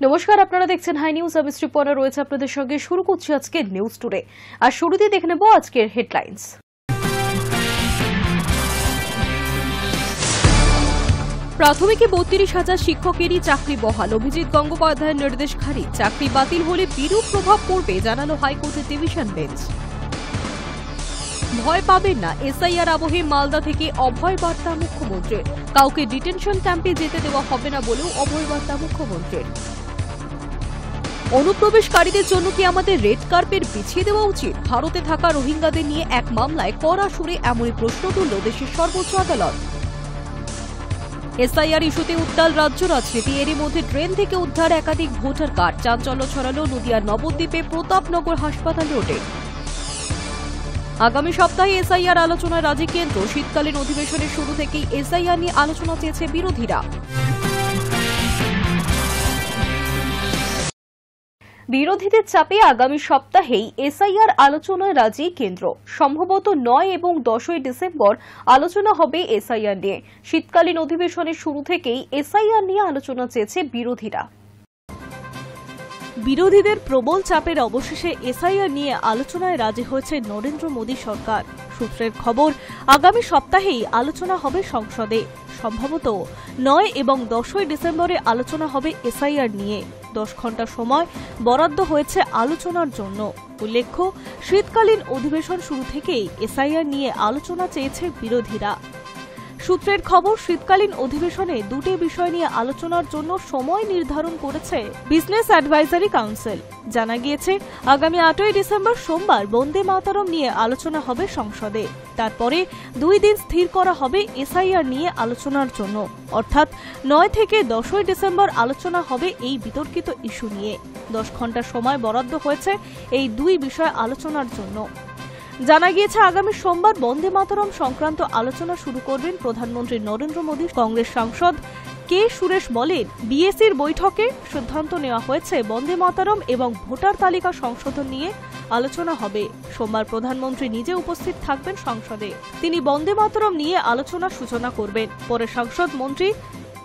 নমস্কার, আপনারা দেখছেন হাই নিউজ। আমি শ্রীপর্ণা রয়েছে আপনাদের সঙ্গে। শুরু করছি আজকে নিউজ টুডে। আর শুরুতেই দেখে নেব আজকের হেডলাইন্স। প্রাথমিকে ৩২,০০০ শিক্ষকেরই চাকরি বহাল। অভিজিৎ গঙ্গোপাধ্যায়ের নির্দেশ খারিজ। চাকরি বাতিল হলে বিরূপ প্রভাব পড়বে জানালো হাইকোর্টের ডিভিশন বেঞ্চ। ভয় পাবেন না, এসআইআর আবহে মালদা থেকে অভয় বার্তা মুখ্যমন্ত্রীর। কাউকে ডিটেনশন ক্যাম্পে যেতে দেওয়া হবে না বলেও অভয় বার্তা মুখ্যমন্ত্রীর। অনুপ্রবেশকারীদের জন্য কি আমাদের রেড কার্পেট বিছিয়ে দেওয়া উচিত? ভারতে থাকা রোহিঙ্গাদের নিয়ে এক মামলায় কড়া সুরে এমনই প্রশ্ন তুলল দেশের সর্বোচ্চ আদালত। এসআইআর ইস্যুতে উত্তাল রাজ্য রাজনীতি। এরই মধ্যে ট্রেন থেকে উদ্ধার একাধিক ভোটার কার্ড। চাঞ্চল্য ছড়ালো নদিয়ার নবদ্বীপে প্রতাপনগর হাসপাতাল রোডে। আগামী সপ্তাহে এসআইআর আলোচনায় রাজি কেন্দ্র। শীতকালীন অধিবেশনের শুরু থেকেই এসআইআর নিয়ে আলোচনা চেয়েছে বিরোধীরা। বিরোধীদের চাপে আগামী সপ্তাহেই এসআইআর আলোচনায় রাজি কেন্দ্র। সম্ভবত ৯ এবং ১০ই ডিসেম্বর আলোচনা হবে এসআইআর নিয়ে। শীতকালীন অধিবেশনের শুরু থেকেই এসআইআর নিয়ে আলোচনা চেয়েছে বিরোধীরা। বিরোধীদের প্রবল চাপের অবশেষে এসআইআর নিয়ে আলোচনায় রাজি হয়েছে নরেন্দ্র মোদী সরকার। সূত্রের খবর, আগামী সপ্তাহেই আলোচনা হবে সংসদে। সম্ভবত ৯ এবং ১০ই ডিসেম্বরে আলোচনা হবে এসআইআর নিয়ে। ১০ ঘণ্টা সময় বরাদ্দ হয়েছে আলোচনার জন্য। উল্লেখ্য, শীতকালীন অধিবেশন শুরু থেকেই এসআইআর নিয়ে আলোচনা চেয়েছে বিরোধীরা। সূত্রের খবর, শীতকালীন অধিবেশনে দুটি বিষয় নিয়ে আলোচনার জন্য সময় নির্ধারণ করেছে বিজনেস অ্যাডভাইজারি কাউন্সিল। জানা গিয়েছে, আগামী ৮ই ডিসেম্বর সোমবার বন্দে মাতরম নিয়ে আলোচনা হবে সংসদে। তারপরে ২ দিন স্থির করা হবে এসআইআর নিয়ে আলোচনার জন্য। অর্থাৎ ৯ থেকে ১০ই ডিসেম্বর আলোচনা হবে এই বিতর্কিত ইস্যু নিয়ে। ১০ ঘণ্টা সময় বরাদ্দ হয়েছে এই দুই বিষয় আলোচনার জন্য। জানা গিয়েছে, আগামী সোমবার বন্দে মাতরম সংক্রান্ত আলোচনা শুরু করবেন প্রধানমন্ত্রী নরেন্দ্র মোদী। কংগ্রেস সাংসদ কে সুরেশ বলেন, বিএসির বৈঠকে সিদ্ধান্ত নেওয়া হয়েছে বন্দে মাতরম এবং ভোটার তালিকা সংশোধন নিয়ে আলোচনা হবে। সোমবার প্রধানমন্ত্রী নিজে উপস্থিত থাকবেন সংসদে। তিনি বন্দে মাতরম নিয়ে আলোচনার সূচনা করবেন। পরে সাংসদ মন্ত্রী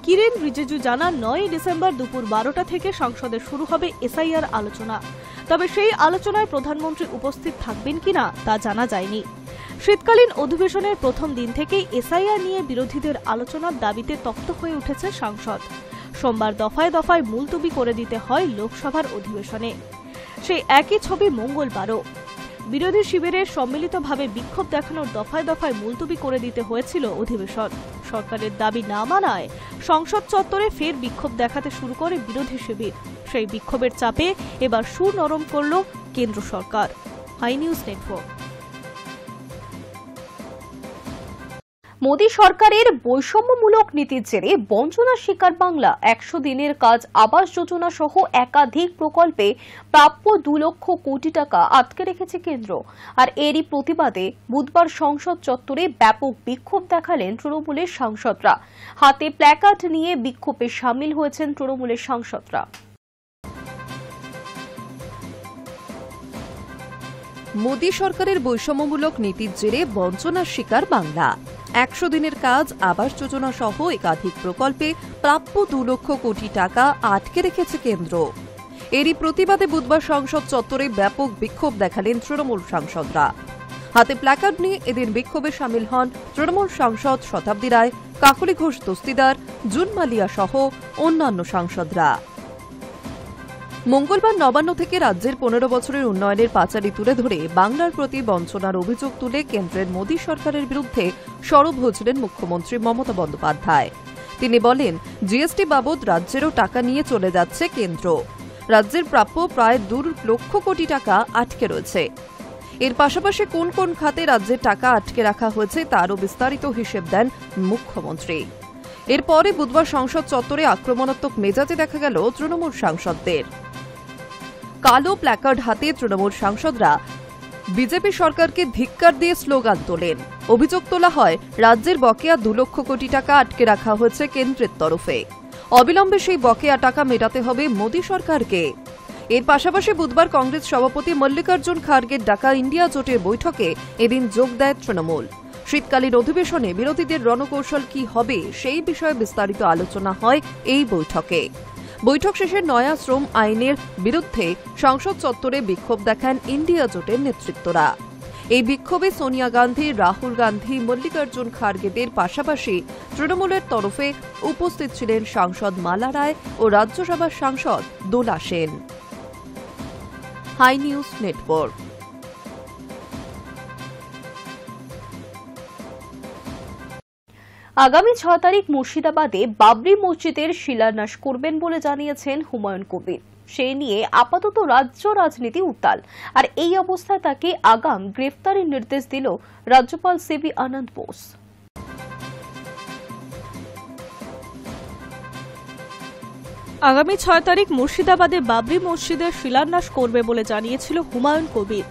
কিরেন রিজিজু জানান, ৯ই ডিসেম্বর দুপুর ১২টা থেকে সংসদে শুরু হবে এসআইআর আলোচনা। তবে সেই আলোচনায় প্রধানমন্ত্রী উপস্থিত থাকবেন কিনা তা জানা যায়নি। শীতকালীন অধিবেশনের প্রথম দিন থেকেই এসআইআর নিয়ে বিরোধীদের আলোচনার দাবিতে তপ্ত হয়ে উঠেছে সংসদ। সোমবার দফায় দফায় মুলতবি করে দিতে হয় লোকসভার অধিবেশনে। সেই একই ছবি মঙ্গলবারও। বিরোধী শিবিরের সম্মিলিতভাবে বিক্ষোভ দেখানোর দফায় দফায় মুলতবি করে দিতে হয়েছিল অধিবেশন। সরকারের দাবি না মানায় সংসদ চত্বরে ফের বিক্ষোভ দেখাতে শুরু করে বিরোধী শিবির। সেই বিক্ষোভের চাপে এবার সুর নরম করল কেন্দ্র সরকার। Hi news network. মোদী সরকারের বৈষম্যমূলক নীতির জেরে বঞ্চনার শিকার বাংলা। ১০০ দিনের কাজ আবাস যোজনা সহ একাধিক প্রকল্পে প্রাপ্য ২ লক্ষ কোটি টাকা আটকে রেখেছে কেন্দ্র। আর এরই প্রতিবাদে বুধবার সংসদ চত্বরে ব্যাপক বিক্ষোভ দেখালেন তৃণমূলের সাংসদরা। হাতে প্ল্যাকার্ড নিয়ে বিক্ষোভে সামিল হয়েছেন তৃণমূলের সাংসদরা। মোদী সরকারের বৈষম্যমূলক নীতির জেরে বঞ্চনার শিকার বাংলা। ১০০ দিনের কাজ আবাস যোজনা সহ একাধিক প্রকল্পে প্রাপ্য ২ লক্ষ কোটি টাকা আটকে রেখেছে কেন্দ্র। এরই প্রতিবাদে বুধবার সংসদ চত্বরে ব্যাপক বিক্ষোভ দেখালেন তৃণমূল সাংসদরা। হাতে প্ল্যাকার্ড নিয়ে এদিন বিক্ষোভে সামিল হন তৃণমূল সাংসদ শতাব্দী রায়, কাকলি ঘোষ দস্তিদার, জুন মালিয়া সহ অন্যান্য সাংসদরা। মঙ্গলবার নবান্ন থেকে রাজ্যের ১৫ বছরের উন্নয়নের পাঁচালী তুলে ধরে বাংলার প্রতি বঞ্চনার অভিযোগ তুলে কেন্দ্রের মোদী সরকারের বিরুদ্ধে সরব হয়েছিলেন মুখ্যমন্ত্রী মমতা বন্দ্যোপাধ্যায়। তিনি বলেন, জিএসটি বাবদ রাজ্যেরও টাকা নিয়ে চলে যাচ্ছে কেন্দ্র। রাজ্যের প্রাপ্য প্রায় ২ লক্ষ কোটি টাকা আটকে রয়েছে। এর পাশাপাশি কোন কোন খাতে রাজ্যের টাকা আটকে রাখা হয়েছে তারও বিস্তারিত হিসেব দেন মুখ্যমন্ত্রী। এরপরে বুধবার সংসদ চত্বরে আক্রমণাত্মক মেজাজে দেখা গেল তৃণমূল সাংসদদের। কালো প্ল্যাকার্ড হাতে তৃণমূল সাংসদরা বিজেপি সরকারকে ধিক্কার দিয়ে স্লোগান তোলেন। অভিযোগ তোলা হয়, রাজ্যের বকেয়া ২ লক্ষ কোটি টাকা আটকে রাখা হয়েছে কেন্দ্রের তরফে। অবিলম্বে সেই বকেয়া টাকা মেটাতে হবে মোদী সরকারকে। এর পাশাপাশি বুধবার কংগ্রেস সভাপতি মল্লিকার্জুন খার্গের ডাকা ইন্ডিয়া জোটের বৈঠকে এদিন যোগ দেয় তৃণমূল। শীতকালীন অধিবেশনে বিরোধীদের রণকৌশল কি হবে সেই বিষয়ে বিস্তারিত আলোচনা হয় এই বৈঠকে। বৈঠক শেষে নয়া শ্রম আইনের বিরুদ্ধে সংসদ চত্বরে বিক্ষোভ দেখান ইন্ডিয়া জোটের নেতৃত্বরা। এই বিক্ষোভে সোনিয়া গান্ধী, রাহুল গান্ধী, মল্লিকার্জুন খার্গেদের পাশাপাশি তৃণমূলের তরফে উপস্থিত ছিলেন সাংসদ মালা রায় ও রাজ্যসভার সাংসদ Dola Sen. Hi news network. আগামী 6 তারিখ মুর্শিদাবাদে বাবরি মসজিদের শিলান্যাস করবেন বলে জানিয়েছেন হুমায়ুন কবির। সেই নিয়ে আপাতত রাজ্য রাজনীতি উত্তাল। আর এই অবস্থায় তাকে আগাম গ্রেফতারের নির্দেশ দিল রাজ্যপাল সিবি আনন্দ বোস। আগামী 6 তারিখ মুর্শিদাবাদে বাবরি মসজিদের শিলান্যাস করবে বলে জানিয়েছিল হুমায়ুন কবির।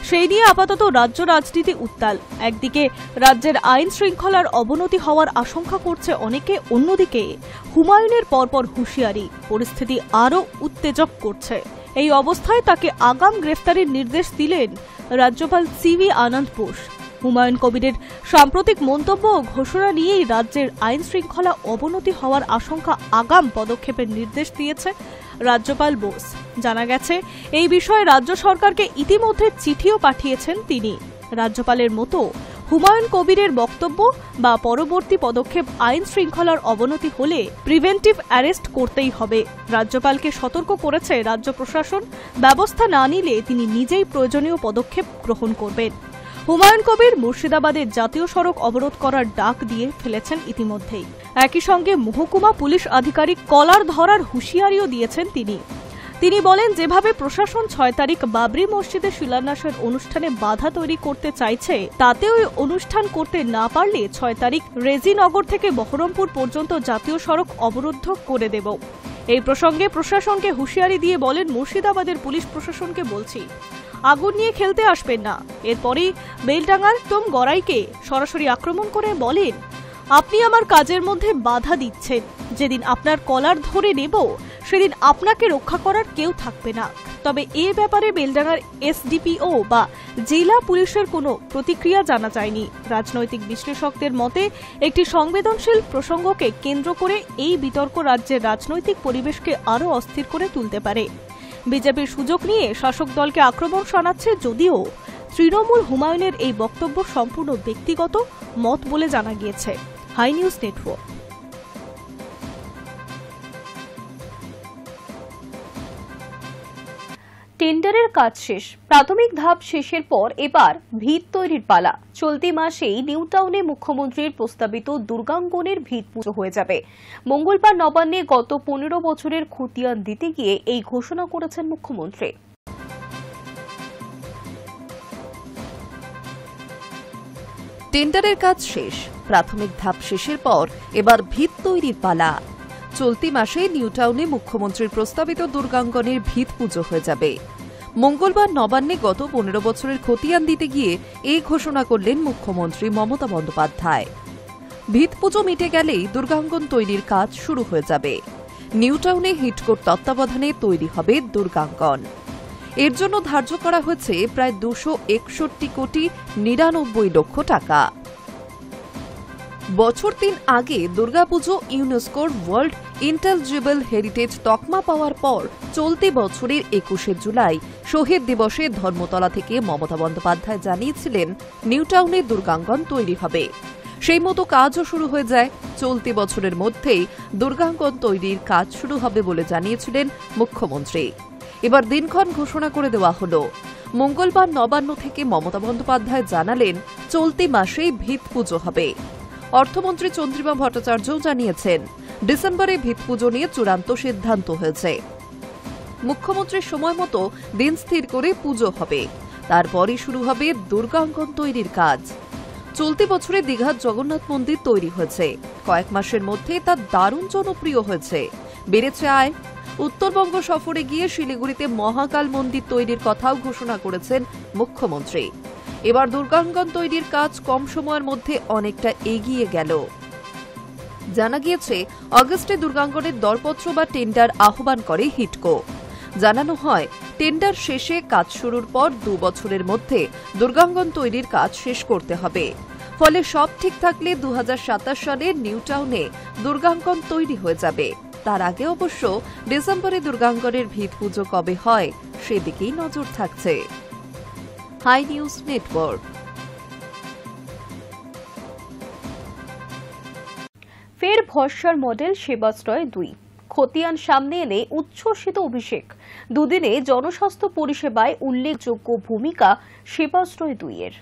সেই নিয়ে আপাতত রাজ্য রাজনীতি উত্তাল। একদিকে রাজ্যের আইন শৃঙ্খলার অবনতি হওয়ার আশঙ্কা করছে অনেকে, অন্যদিকে হুমায়ুনের পরপর হুঁশিয়ারি পরিস্থিতি আরও উত্তেজক করছে। এই অবস্থায় তাকে আগাম গ্রেফতারের নির্দেশ দিলেন রাজ্যপাল সিবি আনন্দ বোস। হুমায়ুন কবিরের সাম্প্রতিক মন্তব্য ও ঘোষণা নিয়েই রাজ্যের আইন শৃঙ্খলা অবনতি হওয়ার আশঙ্কা আগাম পদক্ষেপের নির্দেশ দিয়েছে রাজ্যপাল বোস। জানা গেছে, এই বিষয়ে রাজ্য সরকারকে ইতিমধ্যে চিঠিও পাঠিয়েছেন তিনি। রাজ্যপালের মতো হুমায়ুন কবিরের বক্তব্য বা পরবর্তী পদক্ষেপ আইন শৃঙ্খলার অবনতি হলে প্রিভেন্টিভ অ্যারেস্ট করতেই হবে। রাজ্যপালকে সতর্ক করেছে রাজ্য প্রশাসন, ব্যবস্থা না নিলে তিনি নিজেই প্রয়োজনীয় পদক্ষেপ গ্রহণ করবেন। হুমায়ুন কবির মুর্শিদাবাদের জাতীয় সড়ক অবরোধ করার ডাক দিয়ে ফেলেছেন ইতিমধ্যেই। একই সঙ্গে মহকুমা পুলিশ আধিকারিক কলার ধরার হুঁশিয়ারিও দিয়েছেন তিনি। তিনি বলেন, যেভাবে প্রশাসন 6 তারিখ বাবরি মসজিদে শিলান্যাসের অনুষ্ঠানে বাধা তৈরি করতে চাইছে, তাতে ওই অনুষ্ঠান করতে না পারলে 6 তারিখ রেজিনগর থেকে বহরমপুর পর্যন্ত জাতীয় সড়ক অবরুদ্ধ করে দেব। এই প্রসঙ্গে প্রশাসনকে হুঁশিয়ারি দিয়ে বলেন, মুর্শিদাবাদের পুলিশ প্রশাসনকে বলছি, আগুন নিয়ে খেলতে আসবেন না। এরপরই বেলডাঙ্গার গড়াইকে সরাসরি আক্রমণ করে বলেন, আপনি আমার কাজের মধ্যে বাধা দিচ্ছেন। যেদিন আপনার কলার ধরে নেব, সেদিন আপনাকে রক্ষা করার কেউ থাকবে না। তবে এ ব্যাপারে বেলডাঙ্গার এসডিপিও বা জেলা পুলিশের কোনো প্রতিক্রিয়া জানা যায়নি। রাজনৈতিক বিশ্লেষকদের মতে, একটি সংবেদনশীল প্রসঙ্গকে কেন্দ্র করে এই বিতর্ক রাজ্যের রাজনৈতিক পরিবেশকে আরও অস্থির করে তুলতে পারে। বিজেপির সুযোগ নিয়ে শাসক দলকে আক্রমণ শোনাচ্ছে, যদিও তৃণমূল হুমায়ুনের এই বক্তব্য সম্পূর্ণ ব্যক্তিগত মত বলে জানা গিয়েছে। High news network. টেন্ডারের কাজ শেষ, প্রাথমিক ধাপ শেষের পর এবার ভিত তৈরির পালা। চলতি মাসেই নিউ টাউনে মুখ্যমন্ত্রীর প্রস্তাবিত দুর্গাঙ্গনের ভিত পুজো হয়ে যাবে। মঙ্গলবার নবান্নে গত 15 বছরের খতিয়ান দিতে গিয়ে এই ঘোষণা করেছেন মুখ্যমন্ত্রী। টেন্ডারের কাজ শেষ, প্রাথমিক ধাপ শেষের পর এবার ভিত তৈরির পালা। চলতি মাসে নিউ টাউনে মুখ্যমন্ত্রীর প্রস্তাবিত দুর্গাঙ্গনের ভিত পুজো হয়ে যাবে। মঙ্গলবার নবান্নে গত 15 বছরের খতিয়ান দিতে গিয়ে এই ঘোষণা করলেন মুখ্যমন্ত্রী মমতা বন্দ্যোপাধ্যায়। ভিত পুজো মিটে গেলেই দুর্গাঙ্গন তৈরির কাজ শুরু হয়ে যাবে। নিউ টাউনে হিটকোর তত্ত্বাবধানে তৈরি হবে দুর্গাঙ্গন। এর জন্য ধার্য করা হয়েছে প্রায় 261 কোটি 99 লক্ষ টাকা। বছর 3 আগে দুর্গাপুজো ইউনেস্কোর ওয়ার্ল্ড ইন্টেলিজিবল হেরিটেজ তকমা পাওয়ার পর চলতি বছরের 21শে জুলাই শহীদ দিবসে ধর্মতলা থেকে মমতা বন্দ্যোপাধ্যায় জানিয়েছিলেন নিউ টাউনে দুর্গাঙ্গন তৈরি হবে। সেই মতো কাজও শুরু হয়ে যায়। চলতি বছরের মধ্যেই দুর্গাঙ্গন তৈরির কাজ শুরু হবে বলে জানিয়েছিলেন মুখ্যমন্ত্রী। এবার দিনক্ষণ ঘোষণা করে দেওয়া হলো। মঙ্গলবার নবান্ন থেকে মমতা বন্দ্যোপাধ্যায় জানালেন, চলতি মাসেই ভিত পুজো হবে। অর্থমন্ত্রী চন্দ্রিমা ভট্টাচার্যও জানিয়েছেন, ডিসেম্বরে ভিত পুজো নিয়ে চূড়ান্ত সিদ্ধান্ত হয়েছে। মুখ্যমন্ত্রীর সময় মতো দিন স্থির করে পুজো হবে, তারপরই শুরু হবে দুর্গাঙ্গন তৈরির কাজ। চলতি বছরে দীঘার জগন্নাথ মন্দির তৈরি হয়েছে। কয়েক মাসের মধ্যে তা দারুণ জনপ্রিয় হয়েছে, বেড়েছে আয়। উত্তরবঙ্গ সফরে গিয়ে শিলিগুড়িতে মহাকাল মন্দির তৈরির কথাও ঘোষণা করেছেন মুখ্যমন্ত্রী। এবার দুর্গাঙ্গন তৈরির কাজ কম সময়ের মধ্যে অনেকটা এগিয়ে গেল। জানা গিয়েছে, অগস্টে দুর্গাঙ্গনের দরপত্র বা টেন্ডার আহ্বান করে হিটকো। জানানো হয়, টেন্ডার শেষে কাজ শুরুর পর 2 বছরের মধ্যে দুর্গাঙ্গন তৈরির কাজ শেষ করতে হবে। ফলে সব ঠিক থাকলে 2027 সালে নিউ টাউনে দুর্গাঙ্গন তৈরি হয়ে যাবে। তার আগে অবশ্য ডিসেম্বরে দুর্গাঙ্গনের ভিত পুজো কবে হয় সেদিকেই নজর থাকছে। Hi news network. ফের ভরসার মডেল সেবাশ্রয় 2 খতিয়ান সামনে এনে উচ্ছ্বসিত অভিষেক। দুদিনে জনস্বাস্থ্য পরিষেবায় উল্লেখযোগ্য ভূমিকা সেবাশ্রয় 2 এর।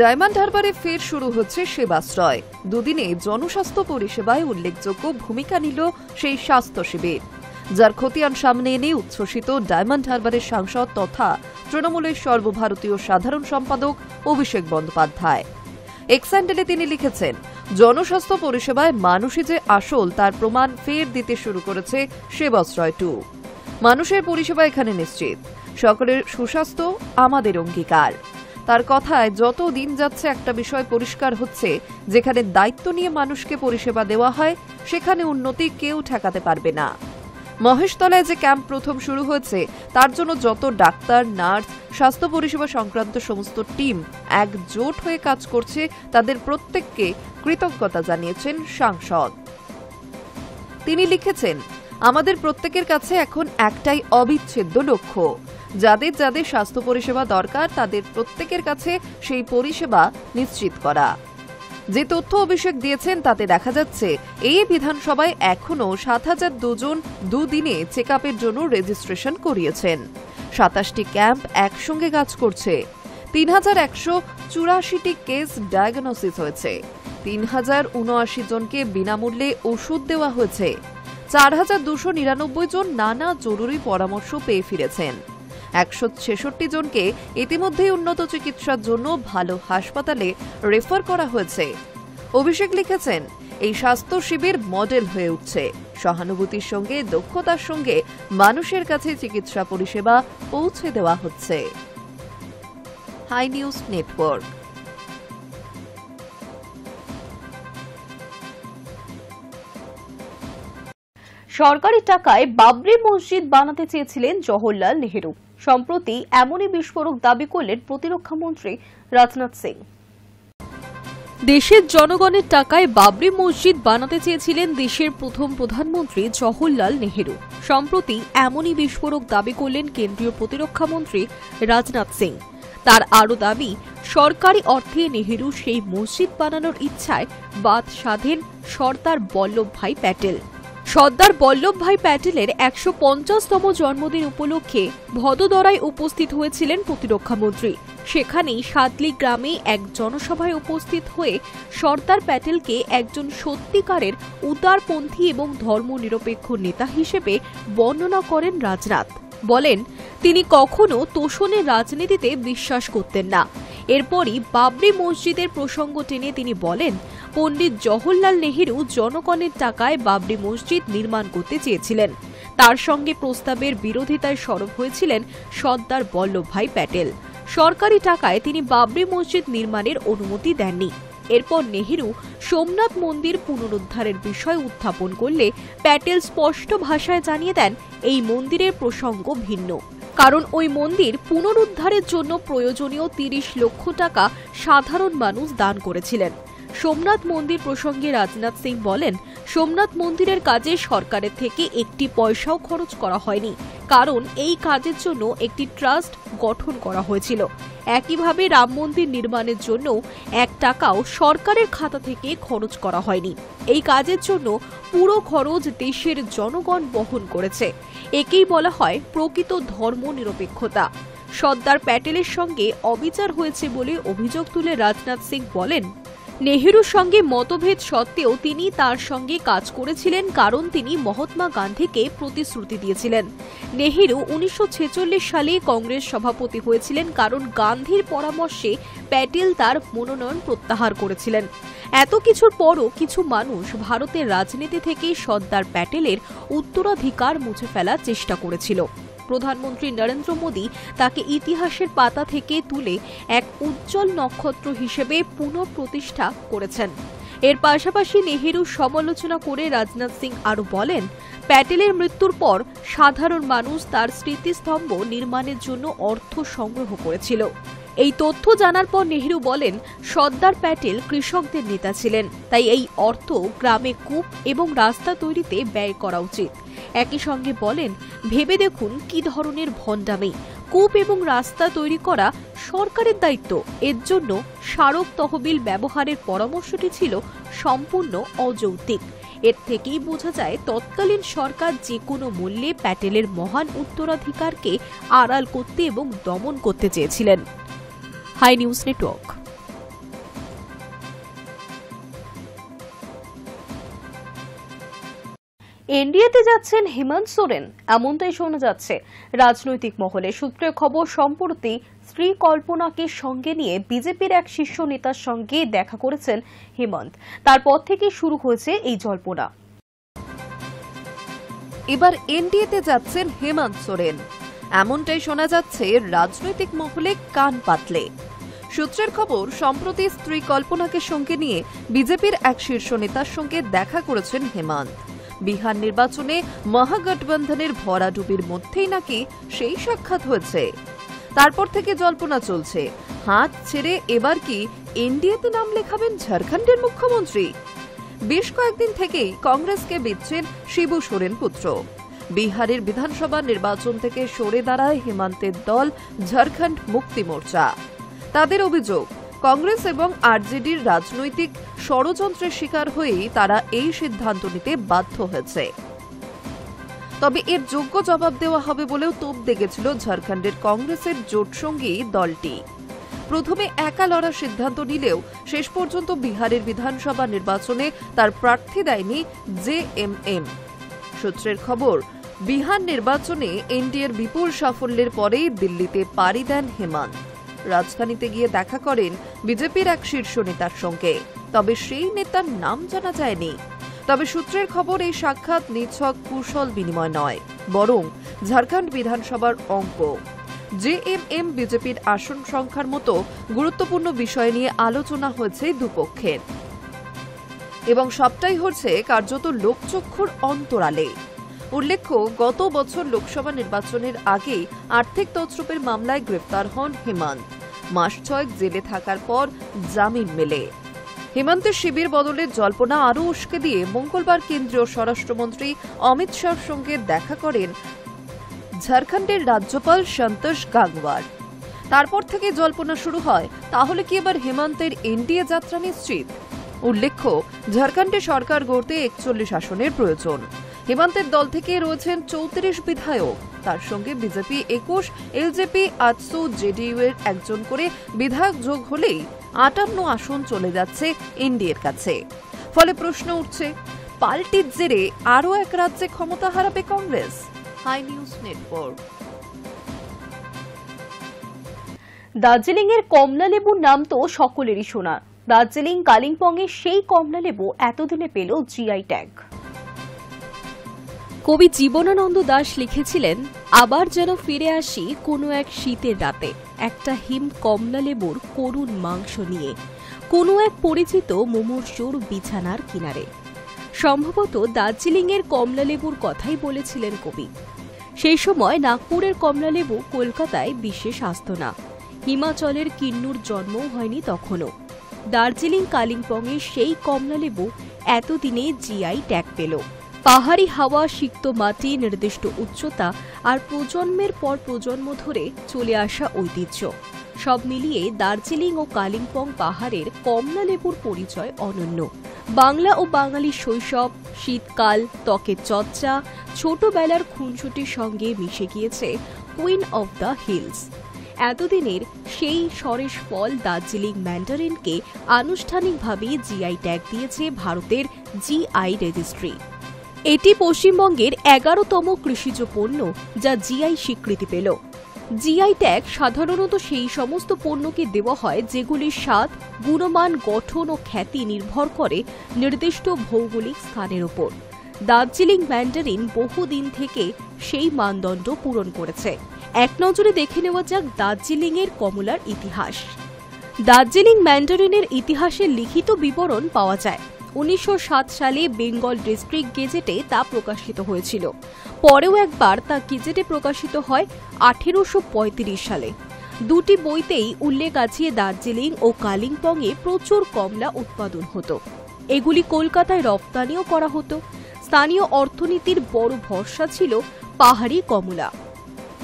ডায়মন্ড হারবারে ফের শুরু হচ্ছে সেবাশ্রয়। দুদিনে জনস্বাস্থ্য পরিষেবায় উল্লেখযোগ্য ভূমিকা নিল সেই স্বাস্থ্য শিবির, যার খতিয়ান সামনে এনে উচ্ছ্বসিত ডায়মন্ড হারবারের সাংসদ তথা তৃণমূলের সর্বভারতীয় সাধারণ সম্পাদক অভিষেক বন্দ্যোপাধ্যায়। এক্স হ্যান্ডেলে তিনি লিখেছেন, জনস্বাস্থ্য পরিষেবায় মানুষই যে আসল তার প্রমাণ ফের দিতে শুরু করেছে সেবাশ্রয় 2। মানুষের পরিষেবা এখানে নিশ্চিত, সকলের সুস্বাস্থ্য আমাদের অঙ্গীকার। তার কথায় যত দিন যাচ্ছে একটা বিষয় পরিষ্কার হচ্ছে, যেখানে দায়িত্ব নিয়ে মানুষকে পরিষেবা দেওয়া হয় সেখানে উন্নতি কেউ ঠেকাতে পারবে না। মহেশতলায় যে ক্যাম্প প্রথম শুরু হয়েছে তার জন্য যত ডাক্তার, নার্স, স্বাস্থ্য পরিষেবা সংক্রান্ত সমস্ত টিম একজোট হয়ে কাজ করছে, তাদের প্রত্যেককে কৃতজ্ঞতা জানিয়েছেন সাংসদ। তিনি লিখেছেন, আমাদের প্রত্যেকের কাছে এখন একটাই অবিচ্ছেদ্য লক্ষ্য, যাদের যাদের স্বাস্থ্য পরিষেবা দরকার তাদের প্রত্যেকের কাছে সেই পরিষেবা নিশ্চিত করা। যে তথ্য অভিষেক দিয়েছেন তাতে দেখা যাচ্ছে এই বিধানসভায় এখনও ৭,০০২ জন দুদিনে চেক আপের জন্য রেজিস্ট্রেশন করিয়েছেন। ২৭টি ক্যাম্প একসঙ্গে কাজ করছে। ৩,১৮৪টি কেস ডায়াগনোসিস হয়েছে। ৩,০৭৯ জনকে বিনামূল্যে ওষুধ দেওয়া হয়েছে। ৪,২৯৯ জন নানা জরুরি পরামর্শ পেয়ে ফিরেছেন। ১৬৬ জনকে ইতিমধ্যেই উন্নত চিকিৎসার জন্য ভালো হাসপাতালে রেফার করা হয়েছে। অভিষেক লিখেছেন, এই স্বাস্থ্য শিবির মডেল হয়ে উঠছে। সহানুভূতির সঙ্গে দক্ষতার সঙ্গে মানুষের কাছে চিকিৎসা পরিষেবা পৌঁছে দেওয়া হচ্ছে। Hi news network. সরকারি টাকায় বাবরি মসজিদ বানাতে চেয়েছিলেন জওহরলাল নেহেরু। সম্প্রতি এমনই বিস্ফোরক দাবি করলেন প্রতিরক্ষা মন্ত্রী রাজনাথ সিং। দেশের জনগণের টাকায় বাবরি মসজিদ বানাতে চেয়েছিলেন দেশের প্রথম প্রধানমন্ত্রী জওহরলাল নেহেরু। সম্প্রতি এমনই বিস্ফোরক দাবি করলেন কেন্দ্রীয় প্রতিরক্ষা মন্ত্রী রাজনাথ সিং। তার আরও দাবি, সরকারি অর্থে নেহেরু সেই মসজিদ বানানোর ইচ্ছায় বাদ সাধেন সর্দার বল্লভভাই প্যাটেল। সর্দার বল্লভভাই প্যাটেলের ১৫০তম জন্মদিন উপলক্ষে ভদোদরায় উপস্থিত হয়েছিলেন প্রতিরক্ষামন্ত্রী। সেখানেই সাদলি গ্রামে এক জনসভায় উপস্থিত হয়ে সর্দার প্যাটেলকে একজন সত্যিকারের উদারপন্থী এবং ধর্মনিরপেক্ষ নেতা হিসেবে বর্ণনা করেন রাজনাথ। বলেন, তিনি কখনো তোষণের রাজনীতিতে বিশ্বাস করতেন না। এরপরই বাবরি মসজিদের প্রসঙ্গ টেনে তিনি বলেন, পণ্ডিত জওহরলাল নেহেরু জনগণের টাকায় বাবরি মসজিদ নির্মাণ করতে চেয়েছিলেন। তার সঙ্গে প্রস্তাবের বিরোধিতায় সরব হয়েছিলেন সর্দার বল্লভভাই প্যাটেল। সরকারি টাকায় তিনি বাবরি মসজিদ নির্মাণের অনুমতি দেননি। এরপর নেহেরু সোমনাথ মন্দির পুনরুদ্ধারের বিষয় উত্থাপন করলে প্যাটেল স্পষ্ট ভাষায় জানিয়ে দেন, এই মন্দিরের প্রসঙ্গ ভিন্ন, কারণ ওই মন্দির পুনরুদ্ধারের জন্য প্রয়োজনীয় ৩০ লক্ষ টাকা সাধারণ মানুষ দান করেছিলেন। সোমনাথ মন্দির প্রসঙ্গে রাজনাথ সিং বলেন, সোমনাথ মন্দিরের কাজে সরকারের থেকে একটি পয়সাও খরচ করা হয়নি, কারণ এই কাজের জন্য একটি ট্রাস্ট গঠন করা হয়েছিল। একইভাবে রাম মন্দির নির্মাণের জন্য ১ টাকাও সরকারের খাতা থেকে খরচ করা হয়নি। এই কাজের জন্য পুরো খরচ দেশের জনগণ বহন করেছে। একেই বলা হয় প্রকৃত ধর্ম নিরপেক্ষতা। সর্দার প্যাটেলের সঙ্গে অবিচার হয়েছে বলে অভিযোগ তুলে রাজনাথ সিং বলেন, নেহেরুর সঙ্গে মতভেদ সত্ত্বেও তিনি তার সঙ্গে কাজ করেছিলেন, কারণ তিনি মহাত্মা গান্ধীকে প্রতিশ্রুতি দিয়েছিলেন। নেহেরু ১৯৪৬ সালে কংগ্রেস সভাপতি হয়েছিলেন, কারণ গান্ধীর পরামর্শে প্যাটেল তার মনোনয়ন প্রত্যাহার করেছিলেন। এত কিছুর পরও কিছু মানুষ ভারতের রাজনীতি থেকে সর্দার প্যাটেলের উত্তরাধিকার মুছে ফেলার চেষ্টা করেছিল। প্রধানমন্ত্রী নরেন্দ্র মোদী তাকে ইতিহাসের পাতা থেকে তুলে এক উজ্জ্বল নক্ষত্র হিসেবে পুনঃপ্রতিষ্ঠা করেছেন। এর পাশাপাশি নেহেরুর সমালোচনা করে রাজনাথ সিং আরও বলেন, প্যাটেলের মৃত্যুর পর সাধারণ মানুষ তার স্মৃতিস্তম্ভ নির্মাণের জন্য অর্থ সংগ্রহ করেছিল। এই তথ্য জানার পর নেহেরু বলেন, সর্দার প্যাটেল কৃষকদের নেতা ছিলেন, তাই এই অর্থ গ্রামে কূপ এবং রাস্তা তৈরিতে ব্যয় করা উচিত। একই সঙ্গে বলেন, ভেবে দেখুন কি ধরনের ভণ্ডামি। কূপ এবং রাস্তা তৈরি করা সরকারের দায়িত্ব। এর জন্য স্মারক তহবিল ব্যবহারের পরামর্শটি ছিল সম্পূর্ণ অযৌক্তিক। এর থেকেই বোঝা যায় তৎকালীন সরকার যে কোনো মূল্যে প্যাটেলের মহান উত্তরাধিকারকে আড়াল করতে এবং দমন করতে চেয়েছিলেন। High news network. এনডিএতে যাচ্ছেন হেমন্ত সোরেন, এমনটাই শোনা যাচ্ছে রাজনৈতিক মহলে। সূত্রের খবর, সম্প্রতি স্ত্রী কল্পনাকে সঙ্গে নিয়ে বিজেপির এক শীর্ষ নেতার সঙ্গে দেখা করেছেন হেমন্ত। তারপর থেকে শুরু হয়েছে এই জল্পনা। এবার এনডিএতে যাচ্ছেন হেমন্ত সোরেন, এমনটাই শোনা যাচ্ছে রাজনৈতিক মহলে কান পাতলে। সূত্রের খবর, সম্প্রতি স্ত্রী কল্পনাকে সঙ্গে নিয়ে বিজেপির এক শীর্ষ নেতার সঙ্গে দেখা করেছেন হেমন্ত। বিহার নির্বাচনে মহাগঠবন্ধনের ভরাডুবির মধ্যেই নাকি সেই সাক্ষাৎ হয়েছে। তারপর থেকে জল্পনা চলছে, হাত ছেড়ে এবার কি এনডিএতে নাম লেখাবেন ঝাড়খণ্ডের মুখ্যমন্ত্রী। বেশ কয়েকদিন থেকেই কংগ্রেসকে বিচ্ছেন শিবু সোরেন পুত্র। বিহারের বিধানসভা নির্বাচন থেকে সরে দাঁড়ায় হেমন্তের দল ঝাড়খণ্ড মুক্তি মোর্চা। তাদের অভিযোগ, কংগ্রেস এবং আরজেডির রাজনৈতিক ষড়যন্ত্রের শিকার হয়েই তারা এই সিদ্ধান্ত নিতে বাধ্য হয়েছে। তবে এর যোগ্য জবাব দেওয়া হবে বলেও তোপ দেখেছিল ঝাড়খণ্ডের কংগ্রেসের জোটসঙ্গী দলটি। প্রথমে একা লড়ার সিদ্ধান্ত নিলেও শেষ পর্যন্ত বিহারের বিধানসভা নির্বাচনে তার প্রার্থী দেয়নি জেএমএম। সূত্রের খবর, বিহার নির্বাচনে এনডিএর বিপুল সাফল্যের পরেই দিল্লিতে পাড়ি দেন হেমন্ত। রাজধানীতে গিয়ে দেখা করেন বিজেপির এক শীর্ষ নেতার সঙ্গে, তবে সেই নেতার নাম জানা যায়নি। তবে সূত্রের খবর, এই সাক্ষাৎ নিছক কুশল বিনিময় নয়, বরং ঝাড়খণ্ড বিধানসভার অঙ্ক। জেএমএম বিজেপির আসন সংখ্যার মতো গুরুত্বপূর্ণ বিষয় নিয়ে আলোচনা হয়েছে দুপক্ষের, এবং সবটাই হচ্ছে কার্যত লোকচক্ষুর অন্তরালে। উল্লেখ্য, গত বছর লোকসভা নির্বাচনের আগে আর্থিক তছরুপের মামলায় গ্রেফতার হন হেমন্ত। মাস 6 জেলে থাকার পর জামিন মেলে। হেমন্তের শিবির বদলের জল্পনা আরও উস্কে দিয়ে মঙ্গলবার কেন্দ্রীয় স্বরাষ্ট্রমন্ত্রী অমিত শাহর সঙ্গে দেখা করেন ঝাড়খণ্ডের রাজ্যপাল সন্তোষ গাংওয়ার। তারপর থেকে জল্পনা শুরু হয়, তাহলে কি এবার হেমন্তের এনডিএ যাত্রা নিশ্চিত? উল্লেখ্য, ঝাড়খণ্ডে সরকার গড়তে 41 আসনের প্রয়োজন। হেমন্তের দল থেকে রয়েছেন 34 বিধায়ক, তার সঙ্গে বিজেপি 21, এলজেপি 800, জেডিইউ এর একজন করে বিধায়ক যোগ হলেই 58 আসন চলে যাচ্ছে এনডিএর কাছে। ফলে প্রশ্ন উঠছে, পাল্টির জেরে আরও এক রাজ্যে ক্ষমতা হারাবে Congress. Hi news network. Darjeeling এর কমলা লেবুর নাম তো সকলেরই শোনা। দার্জিলিং কালিম্পংয়ে সেই কমলা লেবু এতদিনে পেল জিআই ট্যাগ। কবি জীবনানন্দ দাশ লিখেছিলেন, আবার যেন ফিরে আসি কোনো এক শীতের রাতে, একটা হিম কমলা লেবুর করুণ মাংস নিয়ে, কোনো এক পরিচিত মুমূর্ষুর বিছানার কিনারে। সম্ভবত দার্জিলিংয়ের কমলা লেবুর কথাই বলেছিলেন কবি। সেই সময় নাগপুরের কমলা লেবু কলকাতায় বিশেষ আসত না। হিমাচলের কিন্নুর জন্মও হয়নি তখনও। দার্জিলিং কালিম্পংয়ে সেই কমলা লেবু এতদিনে জিআই ট্যাগ পেল। পাহাড়ি হাওয়া, সিক্ত মাটি, নির্দিষ্ট উচ্চতা আর প্রজন্মের পর প্রজন্ম ধরে চলে আসা ঐতিহ্য, সব মিলিয়ে দার্জিলিং ও কালিম্পং পাহাড়ের কমলা লেবুর পরিচয় অনন্য। বাংলা ও বাঙালি শৈশব, শীতকাল, ত্বকের চর্চা, ছোটবেলার খুনসুটির সঙ্গে মিশে গিয়েছে কুইন অব দ্য হিলস। এতদিনের সেই সরেস ফল দার্জিলিং ম্যান্ডারিনকে আনুষ্ঠানিকভাবে জিআই ট্যাগ দিয়েছে ভারতের জিআই রেজিস্ট্রি। এটি পশ্চিমবঙ্গের 11তম কৃষিজ পণ্য যা জিআই স্বীকৃতি পেল। জিআই ট্যাগ সাধারণত সেই সমস্ত পণ্যকে দেওয়া হয় যেগুলির স্বাদ, গুণমান, গঠন ও খ্যাতি নির্ভর করে নির্দিষ্ট ভৌগোলিক স্থানের উপর। দার্জিলিং ম্যান্ডারিন বহুদিন থেকে সেই মানদণ্ড পূরণ করেছে। এক নজরে দেখে নেওয়া যাক দার্জিলিংয়ের কমলার ইতিহাস। দার্জিলিং ম্যান্ডারিনের ইতিহাসের লিখিত বিবরণ পাওয়া যায়। 1907 সালে বেঙ্গল ডিস্ট্রিক্ট গেজেটে তা প্রকাশিত হয়েছিল। পরেও একবার তা গেজেটে প্রকাশিত হয় 1835 সালে। দুটি বইতেই উল্লেখ আছে দার্জিলিং ও কালিম্পংয়ে প্রচুর কমলা উৎপাদন হতো। এগুলি কলকাতায় রপ্তানিও করা হতো। স্থানীয় অর্থনীতির বড় ভরসা ছিল পাহাড়ি কমলা।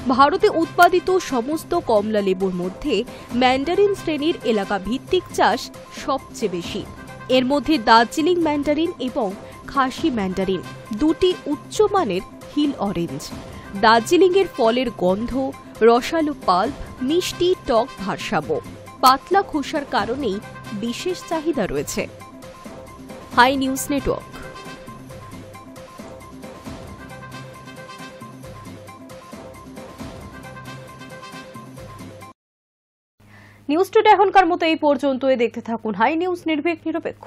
ভারতে উৎপাদিত সমস্ত কমলা লেবুর মধ্যে ম্যান্ডারিন শ্রেণীর এলাকা ভিত্তিক চাষ সবচেয়ে বেশি। এর মধ্যে দার্জিলিং ম্যান্ডারিন এবং খাসি ম্যান্ডারিন দুটি উচ্চমানের হিল অরেঞ্জ। দার্জিলিংয়ের ফলের গন্ধ, রসালো পাল্প, মিষ্টি টক ভারসাম্য, পাতলা খোসার কারণেই বিশেষ চাহিদা রয়েছে। Hi news network. News today এখনকার মতো এই পর্যন্তই। দেখতে থাকুন হাই নিউজ, নির্ভীক নিরপেক্ষ।